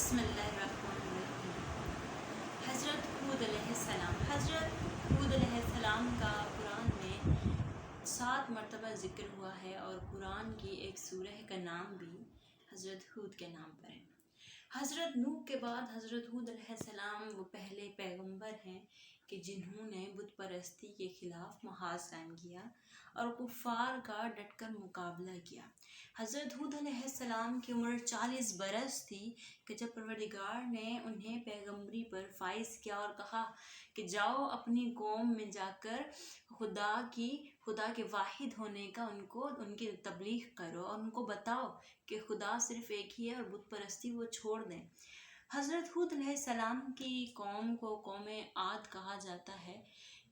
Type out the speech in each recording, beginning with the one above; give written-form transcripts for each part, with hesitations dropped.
बिस्मिल्लाहिर्रहमानिर्रहीम। हज़रत हूद अलैहिस्सलाम का कुरान में 7 मरतबा ज़िक्र हुआ है और कुरान की एक सूरह का नाम भी हज़रत हूद के नाम पर है। हज़रत नूह के बाद हज़रत हूद अलैहिस्सलाम वो पहले पैगंबर हैं कि जिन्होंने बुत परस्ती के ख़िलाफ़ महाज कायम किया और कुफ़ार का डटकर मुकाबला किया। हज़रत हूद अलैहिस्सलाम की उम्र 40 बरस थी कि जब परवरदिगार ने उन्हें पैगंबरी पर फ़ाइज़ किया और कहा कि जाओ अपनी कौम में जाकर खुदा के वाहिद होने का उनकी तबलीग करो और उनको बताओ कि खुदा सिर्फ़ एक ही है और बुत परस्ती वो छोड़ दें। हज़रत हूद अलैहिस्सलाम की कौम को कौम आद कहा जाता है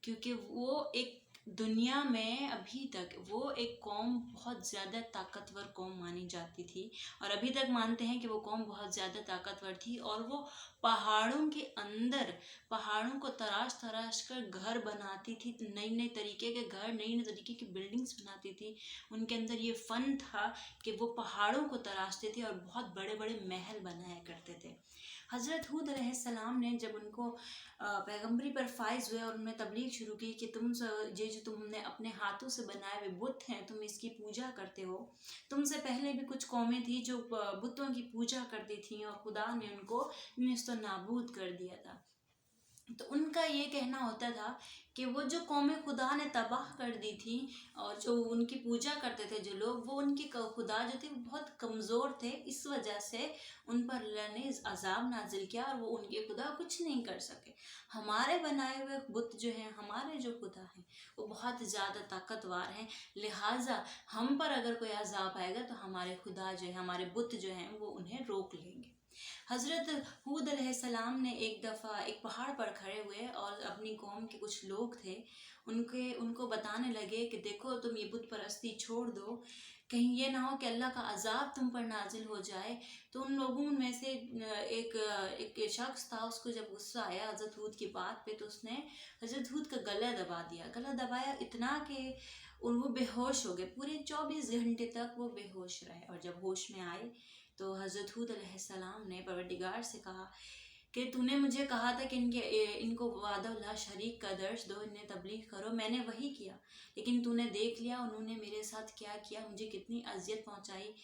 क्योंकि वो एक दुनिया में अभी तक वो एक कौम बहुत ज़्यादा ताकतवर कौम मानी जाती थी और अभी तक मानते हैं कि वो कौम बहुत ज़्यादा ताकतवर थी और वो पहाड़ों के अंदर पहाड़ों को तराश कर घर बनाती थी, नई नई तरीके के घर, नई नई तरीके की बिल्डिंग्स बनाती थी। उनके अंदर ये फ़न था कि वो पहाड़ों को तराशते थे और बहुत बड़े बड़े महल बनाया करते थे। हज़रत हूद अलैहिस्सलाम ने जब उनको पैगंबरी पर फ़ाइज़ हुए और उन्होंने तबलीग शुरू की कि ये जो तुमने अपने हाथों से बनाए हुए बुत हैं, तुम इसकी पूजा करते हो। तुमसे पहले भी कुछ कौमें थी जो बुतों की पूजा करती थीं और खुदा ने उनको नेस्त नाबूद कर दिया था। तो उनका ये कहना होता था कि वो जो कौमें खुदा ने तबाह कर दी थी और जो उनकी पूजा करते थे जो लोग, वो उनकी खुदा जो थे वो बहुत कमज़ोर थे, इस वजह से उन पर अल्लाह ने अज़ाब नाजिल किया और वो उनके खुदा कुछ नहीं कर सके। हमारे बनाए हुए बुत जो हैं, हमारे जो खुदा हैं वो बहुत ज़्यादा ताकतवर हैं, लिहाजा हम पर अगर कोई अज़ाब आएगा तो हमारे खुदा जो है, हमारे बुत जो हैं वो उन्हें रोक लेंगे। हज़रत हूद अलैहिस्सलाम ने एक दफ़ा एक पहाड़ पर खड़े हुए और अपनी कौम के कुछ लोग थे, उनको बताने लगे कि देखो तुम ये बुत परस्ती छोड़ दो, कहीं ये ना हो कि अल्लाह का अज़ाब तुम पर नाजिल हो जाए। तो उन लोगों में से एक शख्स था, उसको जब गुस्सा आया हज़रत हूद की बात पे तो उसने हज़रत हूद का गला दबा दिया। गला दबाया इतना कि वो बेहोश हो गए। पूरे 24 घंटे तक वो बेहोश रहे और जब होश में आए तो हज़रत हूद अलैहिस्सलाम ने परवरदिगार से कहा कि तूने मुझे कहा था कि इनको वादा शरीक का दर्ज दो, इन्हें तबलीग करो, मैंने वही किया, लेकिन तूने देख लिया उन्होंने मेरे साथ क्या किया, मुझे कितनी अजियत पहुंचाई।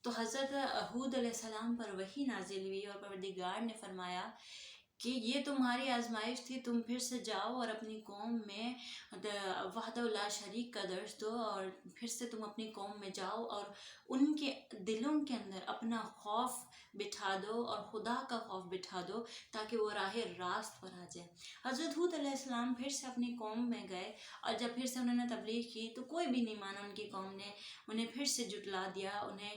तो हज़रत हूद अलैहिस्सलाम पर वही नाजिल हुई और परवरदिगार ने फरमाया कि ये तुम्हारी आजमाइश थी, तुम फिर से जाओ और अपनी कौम में वहदहुल्ला शरीक का दर्ज दो और फिर से तुम अपनी कौम में जाओ और उनके दिलों के अंदर अपना खौफ बिठा दो और खुदा का खौफ बिठा दो ताकि वो राह रास्त पर आ जाए। हज़रत हूद अलैहिस्सलाम फिर से अपनी कौम में गए और जब फिर से उन्होंने तबलीग की तो कोई भी नहीं माना। उनकी कौम ने उन्हें फिर से जुटला दिया, उन्हें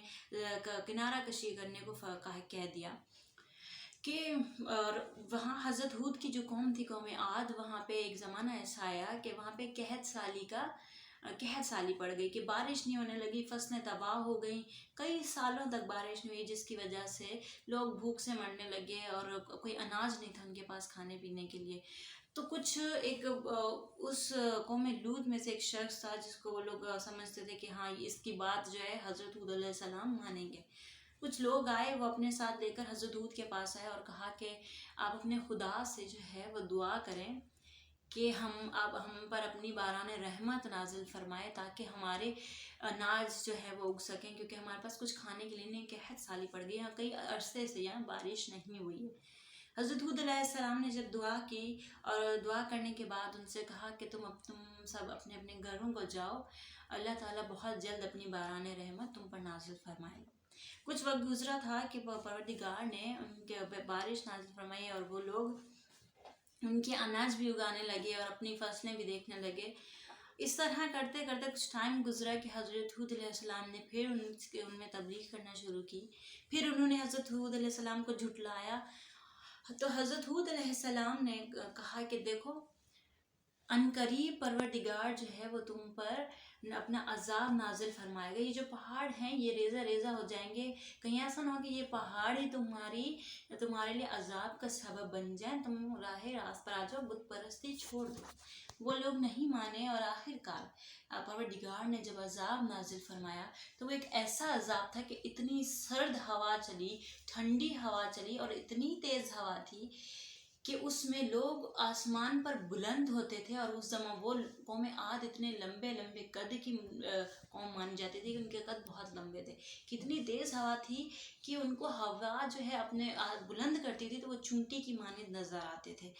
किनारा कशी करने को कह दिया कि और वहाँ हज़रत हूद की जो कौम थी कौम आद, वहाँ पे एक ज़माना ऐसा आया कि वहाँ पे कहत साली पड़ गई कि बारिश नहीं होने लगी, फसलें तबाह हो गई, कई सालों तक बारिश नहीं हुई जिसकी वजह से लोग भूख से मरने लगे और कोई अनाज नहीं था उनके पास खाने पीने के लिए। तो कुछ उस कौम लूत में से एक शख्स था जिसको वो लोग समझते थे कि हाँ इसकी बात जो है हज़रत हूद अलैहिस्सलाम मानेंगे। कुछ लोग आए, वो अपने साथ लेकर हज़रत हूद के पास आए और कहा कि आप अपने खुदा से जो है वो दुआ करें कि आप हम पर अपनी बारान रहमत नाजिल फरमाए ताकि हमारे अनाज जो है वो उग सकें, क्योंकि हमारे पास कुछ खाने के लिए नहीं, कहत साली पड़ गई, यहाँ कई अरसे से यहाँ बारिश नहीं हुई है। हज़रत हूद अलैहिस्सलाम ने जब दुआ की और दुआ करने के बाद उनसे कहा कि तुम सब अपने अपने घरों को जाओ, अल्लाह ताला बहुत जल्द अपनी बारान रहमत तुम पर नाजिल फरमाएगा। कुछ वक्त गुजरा था कि परवरदिगार ने उनके बारिश नाजिल फरमाई और वो लोग उनके अनाज भी उगाने लगे और अपनी फसलें भी देखने लगे। इस तरह करते करते कुछ टाइम गुजरा कि हज़रत हूद अलैहिस्सलाम ने फिर उनमें तबलीग करना शुरू की। फिर उन्होंने हज़रत हूद अलैहिस्सलाम को झुटलाया। तो हज़रत हूद अलैहिस्सलाम ने कहा कि देखो عنقریب پروردگار جو ہے وہ تم پر اپنا عذاب نازل فرمائے گا. یہ جو پہاڑ ہیں یہ ریزہ ریزہ ہو جائیں گے. کہیں ایسا نہ ہو کہ یہ پہاڑ ہی تمہارے لیے عذاب کا سبب بن جائیں، تم راہ راست پر آ جاؤ، بت پرستی چھوڑ دو. وہ لوگ نہیں مانے اور آخر کار پروردگار نے جب عذاب نازل فرمایا تو وہ ایک ایسا عذاب تھا کہ اتنی سرد ہوا چلی، ٹھنڈی ہوا چلی اور اتنی تیز ہوا تھی کہ اس میں لوگ آسمان پر بلند ہوتے تھے. اور اس زمان وہ قوم عاد اتنے لمبے لمبے قد کی قوم مانی جاتی تھی کہ ان کے قد بہت لمبے تھے. کتنی تیز ہوا تھی کہ ان کو ہوا جو ہے اپنے بلند کرتی تھی تو وہ چونٹی کی مانند نظر آتے تھے.